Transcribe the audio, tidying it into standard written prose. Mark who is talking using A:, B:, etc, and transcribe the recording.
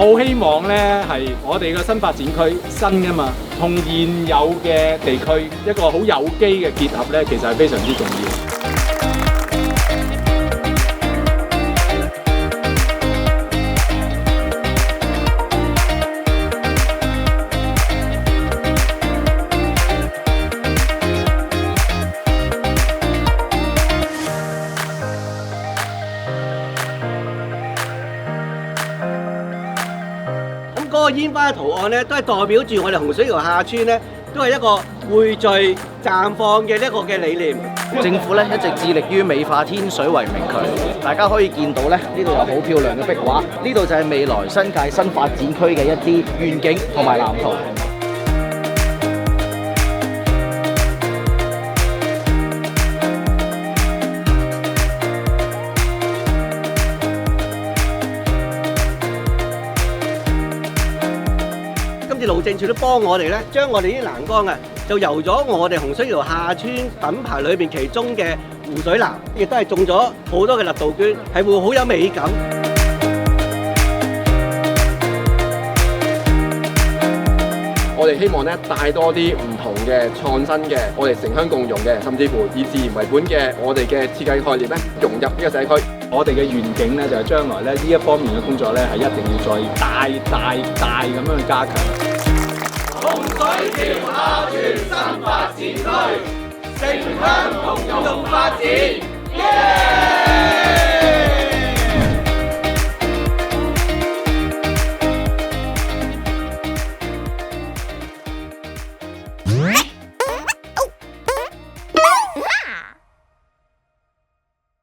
A: 好希望咧係我哋嘅新發展區新㗎嘛，同現有嘅地區一個好有機嘅結合咧，其實係非常之重要。
B: 嗰個煙花嘅圖案咧，都係代表住我哋洪水橋下村咧，都係一個匯聚綻放嘅一個嘅理念。
C: 政府咧一直致力於美化天水圍明渠，大家可以見到咧，呢度有好漂亮嘅壁畫，呢度就係未來新界新發展區嘅一啲願景同埋藍圖。
B: 路政署都幫我哋咧，將我哋啲欄杆啊，就由咗我哋洪水橋下村品牌裏邊其中嘅湖水藍，亦都係種咗好多嘅簕杜鵑，係會好有美感。
D: 我哋希望咧帶多啲唔同嘅創新嘅，我哋城鄉共融嘅，甚至乎以自然為本嘅我哋嘅設計概念咧，融入呢個社區。
A: 我哋嘅願景咧就係將來咧呢一方面嘅工作咧係一定要再大咁樣去加強。
E: 洪水橋下村新發展區，城鄉共融發展，耶！